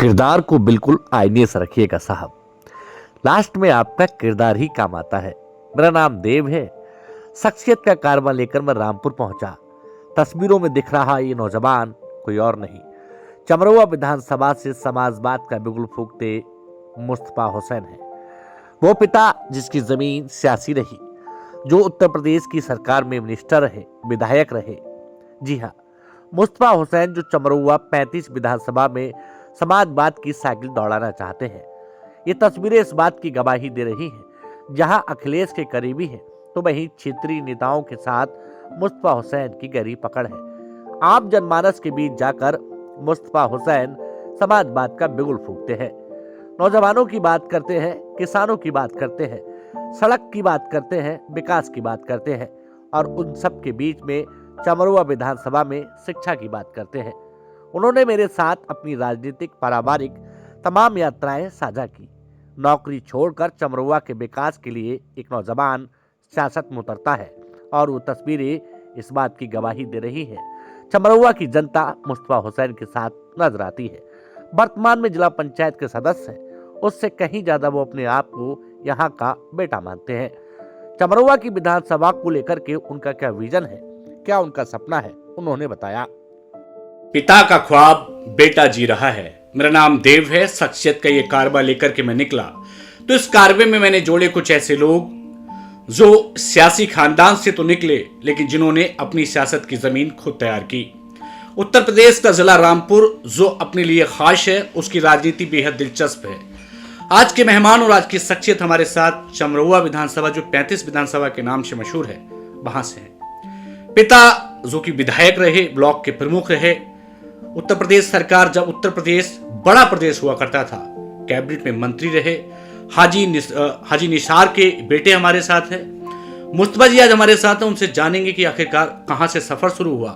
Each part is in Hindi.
किरदार को बिल्कुल आईने से रखिएगा साहब, लास्ट में आपका किरदार ही काम आता है। मेरा नाम देव है। शख्सियत का कारवां लेकर मैं रामपुर पहुंचा। तस्वीरों में दिख रहा ये नौजवान कोई और नहीं, चमरवा विधानसभा से समाजवाद का बिगुल फूंकते मुस्तफा हुसैन है। वो पिता जिसकी जमीन सियासी रही, जो उत्तर प्रदेश की सरकार में मिनिस्टर रहे, विधायक रहे। जी हाँ, मुस्तफा हुसैन जो चमरवा 35 विधानसभा में समाजवाद की साइकिल दौड़ाना चाहते हैं। ये तस्वीरें इस बात की गवाही दे रही हैं, जहां अखिलेश के करीबी हैं तो वहीं क्षेत्रीय नेताओं के साथ मुस्तफा हुसैन की गहरी पकड़ है। आम जनमानस के बीच जाकर मुस्तफा हुसैन समाजवाद का बिगुल फूंकते हैं। नौजवानों की बात करते हैं, किसानों की बात करते हैं, सड़क की बात करते हैं, विकास की बात करते हैं और उन सब के बीच में चमरवा विधानसभा में शिक्षा की बात करते हैं। उन्होंने मेरे साथ अपनी राजनीतिक पारिवारिक तमाम यात्राएं साझा की। नौकरी छोड़कर चमरवा के विकास के लिए एक नौजवान सियासत में उतरता है और वो तस्वीरें इस बात की गवाही दे रही हैं। चमरवा की जनता मुस्तफा हुसैन के साथ नजर आती है। वर्तमान में जिला पंचायत के सदस्य हैं, उससे कहीं ज्यादा वो अपने आप को यहाँ का बेटा मानते हैं। चमरवा की विधानसभा को लेकर के उनका क्या विजन है, क्या उनका सपना है, उन्होंने बताया। पिता का ख्वाब बेटा जी रहा है। मेरा नाम देव है। शख्सियत का ये कारवा लेकर के मैं निकला तो इस कारवे में मैंने जोड़े कुछ ऐसे लोग जो सियासी खानदान से तो निकले, लेकिन जिन्होंने अपनी सियासत की जमीन खुद तैयार की। उत्तर प्रदेश का जिला रामपुर जो अपने लिए खास है, उसकी राजनीति बेहद दिलचस्प है। आज के मेहमान और आज की शख्सियत हमारे साथ चमरवा विधानसभा जो 35 विधानसभा के नाम से मशहूर है, वहां से है। पिता जो कि विधायक रहे, ब्लॉक के प्रमुख रहे। उत्तर प्रदेश सरकार, जब उत्तर प्रदेश बड़ा प्रदेश हुआ करता था, कैबिनेट में मंत्री रहे। हाजी निसार के बेटे हमारे साथ हैं। मुस्तफा जी आज हमारे साथ हैं। उनसे जानेंगे कि आखिरकार कहां से सफर शुरू हुआ,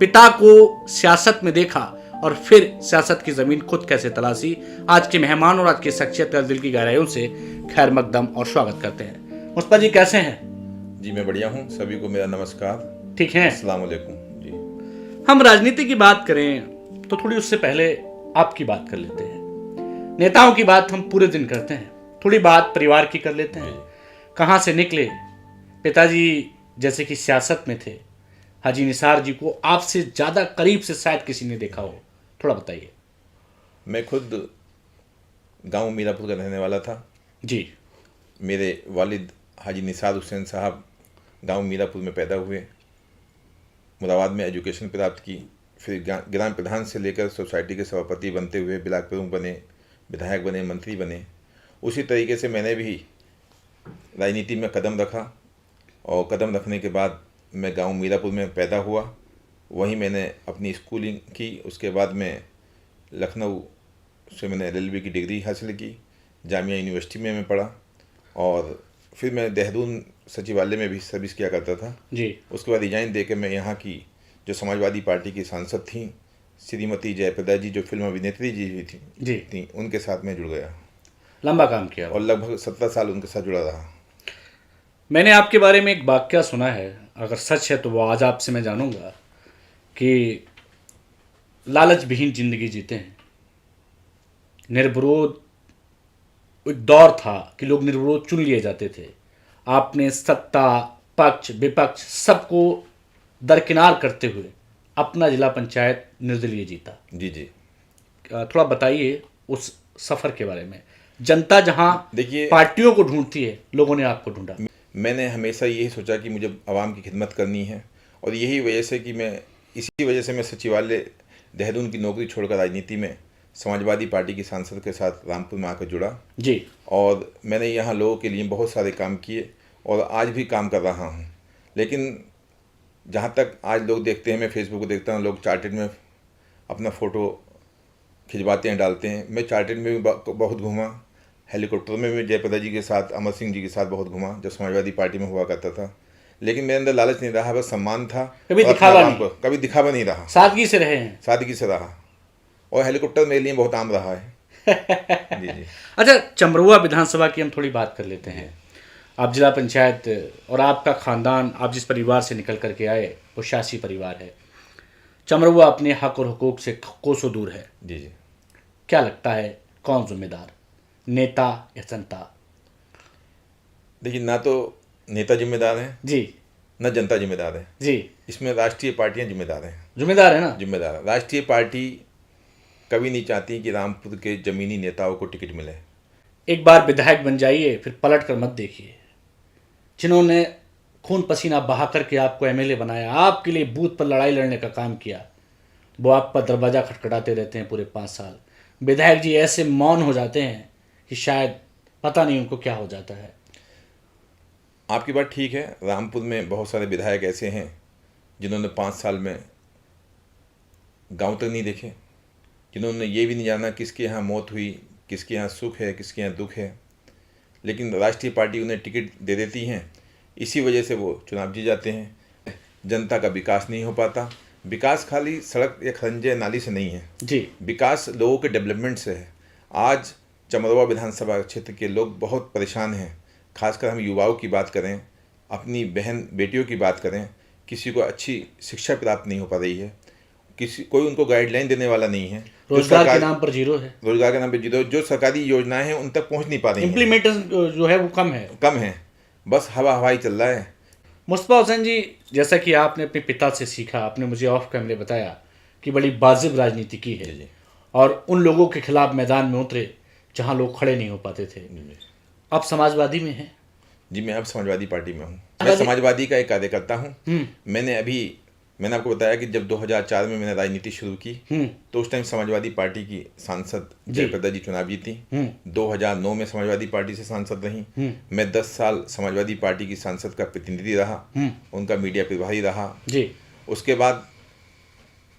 पिता को सियासत में देखा और फिर सियासत की जमीन खुद कैसे तलाशी। आज के मेहमान और आज की शख्सियत का दिल की गहराइयों से खैर मकदम और स्वागत करते हैं। मुस्तफा जी कैसे हैं? जी मैं बढ़िया हूँ। सभी को मेरा नमस्कार। ठीक है, अस्सलाम वालेकुम जी। हम राजनीति की बात करें तो थोड़ी उससे पहले आपकी बात कर लेते हैं। नेताओं की बात हम पूरे दिन करते हैं, थोड़ी बात परिवार की कर लेते हैं। कहाँ से निकले? पिताजी जैसे कि सियासत में थे, हाजी निसार जी को आपसे ज़्यादा करीब से शायद किसी ने देखा हो, थोड़ा बताइए। मैं खुद गांव मीरापुर का रहने वाला था जी। मेरे वालिद हाजी निसार हुसैन साहब गांव मीरापुर में पैदा हुए, मुरादाबाद में एजुकेशन प्राप्त की, फिर ग्राम प्रधान से लेकर सोसाइटी के सभापति बनते हुए ब्लॉक प्रमुख बने, विधायक बने, मंत्री बने। उसी तरीके से मैंने भी राजनीति में कदम रखा और कदम रखने के बाद मैं गांव मीरापुर में पैदा हुआ। वहीं मैंने अपनी स्कूलिंग की। उसके बाद मैं लखनऊ से मैंने LLB की डिग्री हासिल की, जामिया यूनिवर्सिटी में मैं पढ़ा और फिर मैं देहरादून सचिवालय में भी सर्विस किया करता था जी। उसके बाद रिजाइन दे के मैं यहाँ की जो समाजवादी पार्टी की सांसद थी श्रीमती जयप्रदा जी, जो फिल्म अभिनेत्री जी थी, उनके साथ मैं जुड़ गया। लंबा काम किया और लगभग 17 साल उनके साथ जुड़ा रहा। मैंने आपके बारे में एक वाक्य सुना है, अगर सच है तो वो आज आपसे मैं जानूंगा कि लालच विहीन जिंदगी जीते हैं। निर्विरोध एक दौर था कि लोग निर्विरोध चुन लिए जाते थे। आपने सत्ता, पक्ष, विपक्ष सबको दरकिनार करते हुए अपना जिला पंचायत निर्दलीय जीता। जी जी। थोड़ा बताइए उस सफर के बारे में। जनता जहां देखिए, पार्टियों को ढूंढती है, लोगों ने आपको ढूंढा। मैंने हमेशा यही सोचा कि मुझे आवाम की खिदमत करनी है और यही वजह से कि इसी वजह से मैं सचिवालय देहरादून की नौकरी छोड़कर राजनीति में समाजवादी पार्टी की सांसद के साथ रामपुर में आकर जुड़ा जी। और मैंने यहाँ लोगों के लिए बहुत सारे काम किए और आज भी काम कर रहा हूँ। लेकिन जहाँ तक आज लोग देखते हैं, मैं फेसबुक को देखता हूँ, लोग चार्टेड में अपना फ़ोटो खिंचवाते हैं, डालते हैं। मैं चार्टेड में भी बहुत घूमा, हेलीकॉप्टर में भी जयप्रदा जी के साथ, अमर सिंह जी के साथ बहुत घूमा, जब समाजवादी पार्टी में हुआ करता था। लेकिन मेरे अंदर लालच नहीं रहा, बस सम्मान था। कभी दिखावा नहीं रहा, सादगी से रहे हैं। सादगी से रहा और हेलीकॉप्टर मेरे लिए बहुत आम रहा है। जी जी। अच्छा, चमरवा विधानसभा की हम थोड़ी बात कर लेते हैं। आप जिला पंचायत और आपका खानदान, आप जिस परिवार से निकल करके आए वो शासी परिवार है। चमरवा अपने हक और हुकूक से कोसों दूर है। जी जी। क्या लगता है कौन जिम्मेदार, नेता या जनता? देखिए, ना तो नेता जिम्मेदार हैं, जी ना जनता जिम्मेदार है। जी, इसमें राष्ट्रीय पार्टियां जिम्मेदार हैं। जिम्मेदार है ना। जिम्मेदार है। राष्ट्रीय पार्टी कभी नहीं चाहती कि रामपुर के जमीनी नेताओं को टिकट मिले। एक बार विधायक बन जाइए, फिर पलट कर मत देखिए। जिन्होंने खून पसीना बहा करके आपको एमएलए बनाया, आपके लिए बूथ पर लड़ाई लड़ने का काम किया, वो आप पर दरवाज़ा खटखटाते रहते हैं पूरे 5 साल। विधायक जी ऐसे मौन हो जाते हैं कि शायद पता नहीं उनको क्या हो जाता है। आपकी बात ठीक है, रामपुर में बहुत सारे विधायक ऐसे हैं जिन्होंने 5 साल में गांव तक नहीं देखे, जिन्होंने ये भी नहीं जाना किसके यहाँ मौत हुई, किसके यहाँ सुख है, किसके यहाँ दुख है। लेकिन राष्ट्रीय पार्टी उन्हें टिकट दे देती हैं, इसी वजह से वो चुनाव जीत जाते हैं। जनता का विकास नहीं हो पाता। विकास खाली सड़क या खंजे नाली से नहीं है जी, विकास लोगों के डेवलपमेंट से है। आज चमरवा विधानसभा क्षेत्र के लोग बहुत परेशान हैं। खासकर हम युवाओं की बात करें, अपनी बहन बेटियों की बात करें, किसी को अच्छी शिक्षा प्राप्त नहीं हो पा रही है, कोई उनको गाइडलाइन देने वाला नहीं है। रोजगार के नाम पर जीरो है। रोजगार के नाम पर जीरो। जो सरकारी योजनाएं हैं उन तक पहुंच नहीं पा रही हैं। इम्प्लीमेंटेशन जो है वो कम है। बस हवाई चल रहा है। मुस्तफा हुसैन जी, जैसा कि आपने अपने पिता से सीखा, आपने मुझे ऑफ कैमरे बताया कि बड़ी वाजिब राजनीति की है जी। और उन लोगों के खिलाफ मैदान में उतरे जहां लोग खड़े नहीं हो पाते थे। अब समाजवादी में हैं। जी, मैं अब समाजवादी पार्टी में हूँ। मैं समाजवादी का एक कार्यकर्ता हूँ। मैंने आपको बताया कि जब 2004 में मैंने राजनीति शुरू की तो उस टाइम समाजवादी पार्टी की सांसद जयप्रदा जी चुनाव जीती। 2009 में समाजवादी पार्टी से सांसद रही। मैं 10 साल समाजवादी पार्टी की सांसद का प्रतिनिधि रहा, उनका मीडिया प्रभारी रहा जी। उसके बाद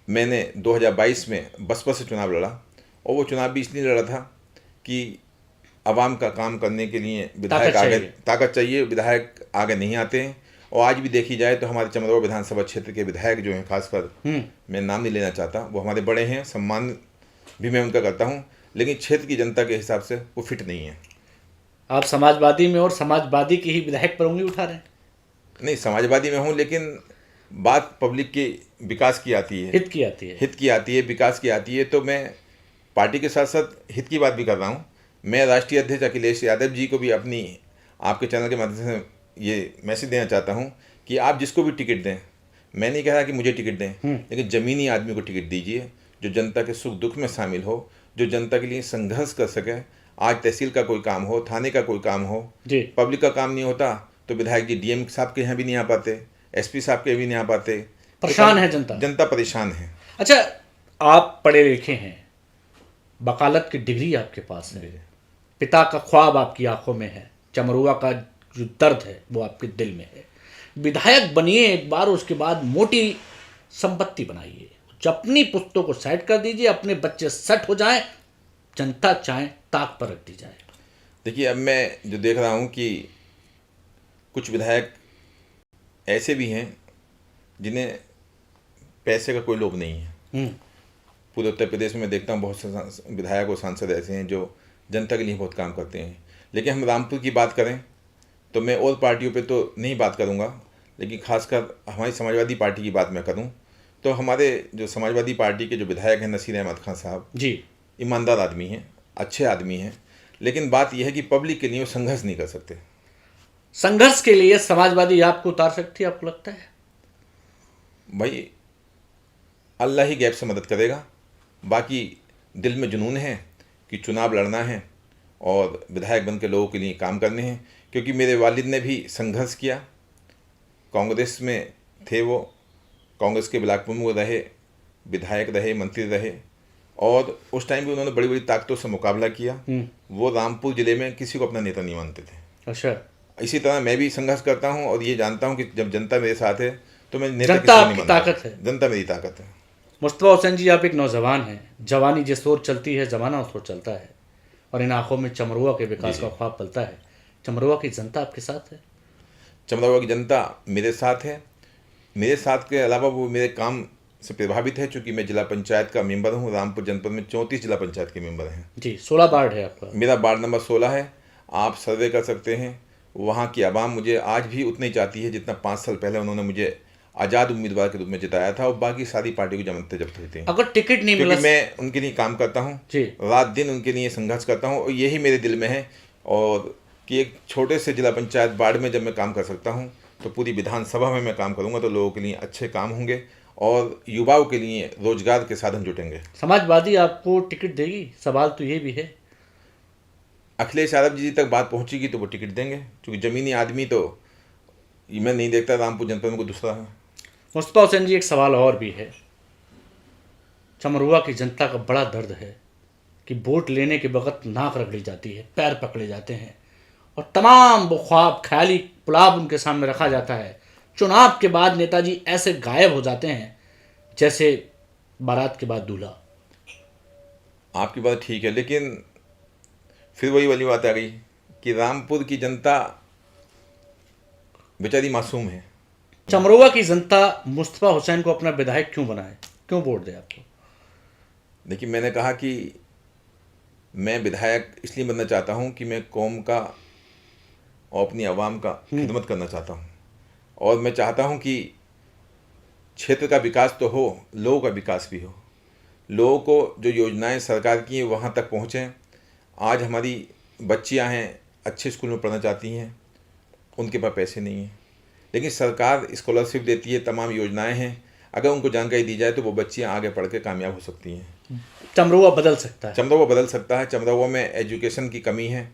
मैंने 2022 में बसपा से चुनाव लड़ा, और वो चुनाव भी इसलिए लड़ा था कि आवाम का काम करने के लिए विधायक आगे ताकत चाहिए, विधायक आगे नहीं आते हैं। और आज भी देखी जाए तो हमारे चमरवा विधानसभा क्षेत्र के विधायक जो हैं, खासकर मैं नाम नहीं लेना चाहता, वो हमारे बड़े हैं, सम्मान भी मैं उनका करता हूं, लेकिन क्षेत्र की जनता के हिसाब से वो फिट नहीं है। आप समाजवादी में और समाजवादी के ही विधायक पर उंगली उठा रहे हैं? नहीं, समाजवादी में हूँ, लेकिन बात पब्लिक के विकास की आती है, हित की आती है, विकास की आती है। तो मैं पार्टी के साथ साथ हित की बात भी कर रहा हूँ। मैं राष्ट्रीय अध्यक्ष अखिलेश यादव जी को भी अपनी आपके चैनल के माध्यम से ये मैसेज देना चाहता हूँ कि आप जिसको भी टिकट दें, मैं नहीं कह रहा कि मुझे टिकट दें, लेकिन ज़मीनी आदमी को टिकट दीजिए जो जनता के सुख दुख में शामिल हो, जो जनता के लिए संघर्ष कर सके। आज तहसील का कोई काम हो, थाने का कोई काम हो, पब्लिक का काम नहीं होता तो विधायक जी डीएम साहब के यहाँ भी नहीं आ पाते, एसपी साहब के भी नहीं आ पाते। परेशान है जनता परेशान है। अच्छा, आप पढ़े लिखे हैं, वकालत की डिग्री आपके पास है, पिता का ख्वाब आपकी आंखों में है, चमरुआ का जो दर्द है वो आपके दिल में है। विधायक बनिए एक बार, उसके बाद मोटी संपत्ति बनाइए, अपनी पुस्तों को सेट कर दीजिए, अपने बच्चे सेट हो जाएं, जनता चाहे ताक पर रख दी जाए। देखिए, अब मैं जो देख रहा हूं कि कुछ विधायक ऐसे भी हैं जिन्हें पैसे का कोई लोभ नहीं है। पूरे उत्तर प्रदेश में मैं देखता हूँ बहुत से विधायक और सांसद ऐसे हैं जो जनता के लिए बहुत काम करते हैं। लेकिन हम रामपुर की बात करें तो मैं और पार्टियों पे तो नहीं बात करूँगा, लेकिन खासकर हमारी समाजवादी पार्टी की बात मैं करूँ तो हमारे जो समाजवादी पार्टी के जो विधायक हैं नसीर अहमद खान साहब जी, ईमानदार आदमी हैं, अच्छे आदमी हैं, लेकिन बात यह है कि पब्लिक के लिए वो संघर्ष नहीं कर सकते। संघर्ष के लिए समाजवादी आपको उतार सकती है, आपको लगता है? भाई, अल्लाह ही गैब से मदद करेगा। बाकी दिल में जुनून है कि चुनाव लड़ना है और विधायक बन के लोगों के लिए काम करने हैं, क्योंकि मेरे वालिद ने भी संघर्ष किया, कांग्रेस में थे, वो कांग्रेस के ब्लॉक प्रमुख रहे, विधायक रहे, मंत्री रहे, और उस टाइम भी उन्होंने बड़ी बड़ी ताकतों से मुकाबला किया। वो रामपुर जिले में किसी को अपना नेता नहीं मानते थे। अच्छा, इसी तरह मैं भी संघर्ष करता हूं और ये जानता हूं कि जब जनता मेरे साथ है तो मैं नेता जनता आपकी ताकत है, जनता मेरी ताकत है। मुस्तफा हुसैन जी, आप एक नौजवान हैं, जवानी जिस ओर चलती है जमाना उस ओर चलता है, और इन आंखों में चमरुआ के विकास का ख्वाब पलता है। चमरुआ की जनता आपके साथ है? चमरुआ की जनता मेरे साथ है। मेरे साथ के अलावा वो मेरे काम से प्रभावित है, चूँकि मैं जिला पंचायत का मेंबर हूँ। रामपुर जनपद में 34 जिला पंचायत के मेंबर हैं जी। 16 वार्ड है आपका? मेरा वार्ड नंबर 16 है। आप सर्वे कर सकते हैं। वहाँ की आवाम मुझे आज भी उतना ही चाहती है जितना 5 साल पहले उन्होंने मुझे आज़ाद उम्मीदवार के रूप में जिताया था और बाकी सारी पार्टी को जमानतें जब्त हुई थी। अगर टिकट नहीं मिला, क्योंकि मैं उनके लिए काम करता हूँ जी, रात दिन उनके लिए संघर्ष करता हूँ और यही मेरे दिल में है। और कि एक छोटे से जिला पंचायत वार्ड में जब मैं काम कर सकता हूँ तो पूरी विधानसभा में मैं काम करूँगा तो लोगों के लिए अच्छे काम होंगे और युवाओं के लिए रोजगार के साधन जुटेंगे। समाजवादी आपको टिकट देगी? सवाल तो ये भी है। अखिलेश यादव जी तक बात पहुँचेगी तो वो टिकट देंगे, क्योंकि ज़मीनी आदमी तो मैं नहीं देखता रामपुर जनपद में कोई दूसरा है। मुस्तफा हुसैन जी, एक सवाल और भी है। चमरुआ की जनता का बड़ा दर्द है कि वोट लेने के वक्त नाक रगड़ी जाती है, पैर पकड़े जाते हैं और तमाम वो ख्वाब ख्याली पुलाव उनके सामने रखा जाता है। चुनाव के बाद नेताजी ऐसे गायब हो जाते हैं जैसे बारात के बाद दूल्हा। आपकी बात ठीक है, लेकिन फिर वही वाली बात आ गई कि रामपुर की जनता बेचारी मासूम है। चमरुआ की जनता मुस्तफा हुसैन को अपना विधायक क्यों बनाए, क्यों वोट दे आपको? देखिए, मैंने कहा कि मैं विधायक इसलिए बनना चाहता हूं कि मैं कौम का और अपनी आवाम का खिदमत करना चाहता हूं और मैं चाहता हूं कि क्षेत्र का विकास तो हो, लोगों का विकास भी हो। लोगों को जो योजनाएं सरकार की हैं वहाँ तक पहुँचें। आज हमारी बच्चियां हैं, अच्छे स्कूल में पढ़ना चाहती हैं, उनके पास पैसे नहीं हैं, लेकिन सरकार स्कॉलरशिप देती है, तमाम योजनाएं हैं। अगर उनको जानकारी दी जाए तो वो बच्चियां आगे पढ़ के कामयाब हो सकती हैं। चमरुआ बदल सकता है। चमरुआ बदल सकता है। चमरुआ में एजुकेशन की कमी है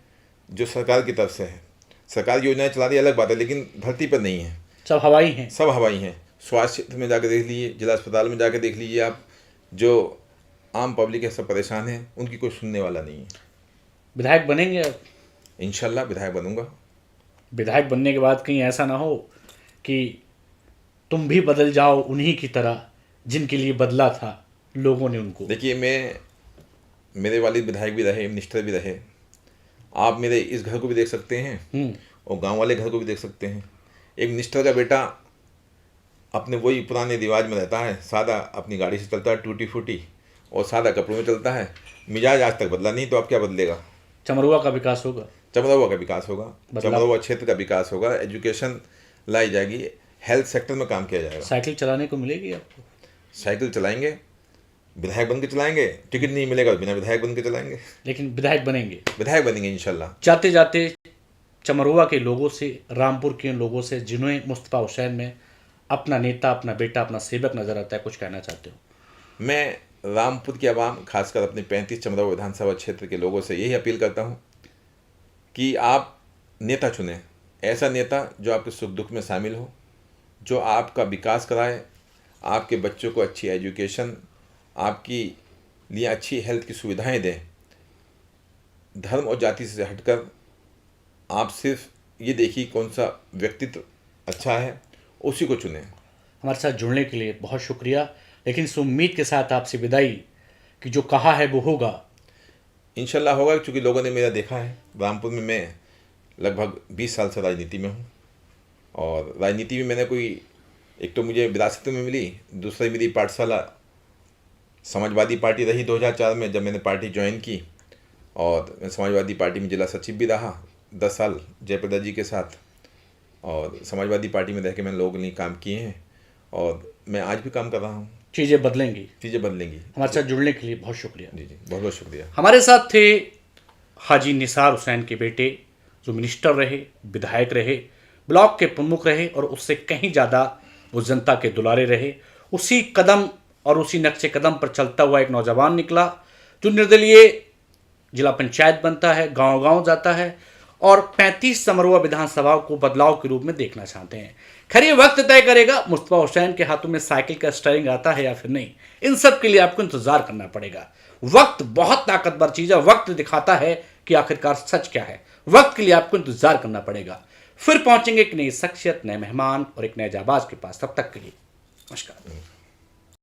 जो सरकार की तरफ से है। सरकार योजनाएं चला रही है अलग बात है, लेकिन धरती पर नहीं है, सब हवाई हैं। सब हवाई हैं। स्वास्थ्य क्षेत्र में जाकर देख लीजिए, जिला अस्पताल में जाकर देख लीजिए आप, जो आम पब्लिक है सब परेशान है, उनकी कोई सुनने वाला नहीं है। विधायक बनेंगे आप? इंशाल्लाह विधायक बनूंगा। विधायक बनने के बाद कहीं ऐसा ना हो कि तुम भी बदल जाओ उन्हीं की तरह जिनके लिए बदला था लोगों ने उनको। देखिए, मेरे वालिद विधायक भी रहे, मिनिस्टर भी रहे। आप मेरे इस घर को भी देख सकते हैं और गांव वाले घर को भी देख सकते हैं। एक मिनिस्टर का बेटा अपने वही पुराने रिवाज में रहता है, सादा अपनी गाड़ी से चलता है, टूटी फूटी, और सादा कपड़ों में चलता है। मिजाज आज तक बदला नहीं, तो अब क्या बदलेगा? चमरुआ का विकास होगा, चमरुआ का विकास होगा, चमरुआ क्षेत्र का विकास होगा, एजुकेशन लाई जाएगी, हेल्थ सेक्टर में काम किया जाएगा। साइकिल चलाने को मिलेगी आपको? साइकिल चलाएंगे, विधायक बन के चलाएंगे। टिकट नहीं मिलेगा तो बिना विधायक बन के चलाएंगे, लेकिन विधायक बनेंगे। विधायक बनेंगे इंशाल्लाह। जाते जाते चमरुआ के लोगों से, रामपुर के लोगों से जिन्हें मुस्तफा हुसैन में अपना नेता, अपना बेटा, अपना सेवक नजर आता है, कुछ कहना चाहते हो? मैं रामपुर की आवाम, खासकर अपने 35 चमरुआ विधानसभा क्षेत्र के लोगों से यही अपील करता हूँ कि आप नेता चुनें, ऐसा नेता जो आपके सुख दुख में शामिल हो, जो आपका विकास कराए, आपके बच्चों को अच्छी एजुकेशन, आपकी लिए अच्छी हेल्थ की सुविधाएं दें। धर्म और जाति से हटकर आप सिर्फ ये देखिए कौन सा व्यक्तित्व अच्छा है, उसी को चुनें। हमारे साथ जुड़ने के लिए बहुत शुक्रिया, लेकिन इस उम्मीद के साथ आपसे विदाई कि जो कहा है वो होगा। इंशाल्लाह होगा, क्योंकि लोगों ने मेरा देखा है। रामपुर में मैं लगभग 20 साल से राजनीति में हूँ और राजनीति में मैंने कोई, एक तो मुझे विरासत में मिली, दूसरी मेरी पाठशाला समाजवादी पार्टी रही 2004 में जब मैंने पार्टी ज्वाइन की, और मैं समाजवादी पार्टी में जिला सचिव भी रहा 10 साल जयप्रदा जी के साथ, और समाजवादी पार्टी में रह के मैंने लोगों के लिए काम किए हैं और मैं आज भी काम कर रहा हूँ। चीज़ें बदलेंगी, चीज़ें बदलेंगी। हमारे साथ जुड़ने के लिए बहुत शुक्रिया। जी जी, बहुत बहुत शुक्रिया। हमारे साथ थे हाजी निसार हुसैन के बेटे, जो मिनिस्टर रहे, विधायक रहे, ब्लॉक के प्रमुख रहे और उससे कहीं ज़्यादा वो जनता के दुलारे रहे। उसी कदम और उसी नक्शे कदम पर चलता हुआ एक नौजवान निकला जो निर्दलीय जिला पंचायत बनता है, गांव-गांव जाता है और 35 चमरुआ विधानसभा को बदलाव के रूप में देखना चाहते हैं। खैर, ये वक्त तय करेगा मुस्तफा हुसैन के हाथों में साइकिल का स्टीयरिंग आता है या फिर नहीं। इन सब के लिए आपको इंतजार करना पड़ेगा। वक्त बहुत ताकतवर चीज़ है, वक्त दिखाता है कि आखिरकार सच क्या है। वक्त के लिए आपको इंतजार करना पड़ेगा। फिर पहुंचेंगे एक नई शख्सियत, नए मेहमान और एक नए जाबाज के पास। तब तक के लिए नमस्कार।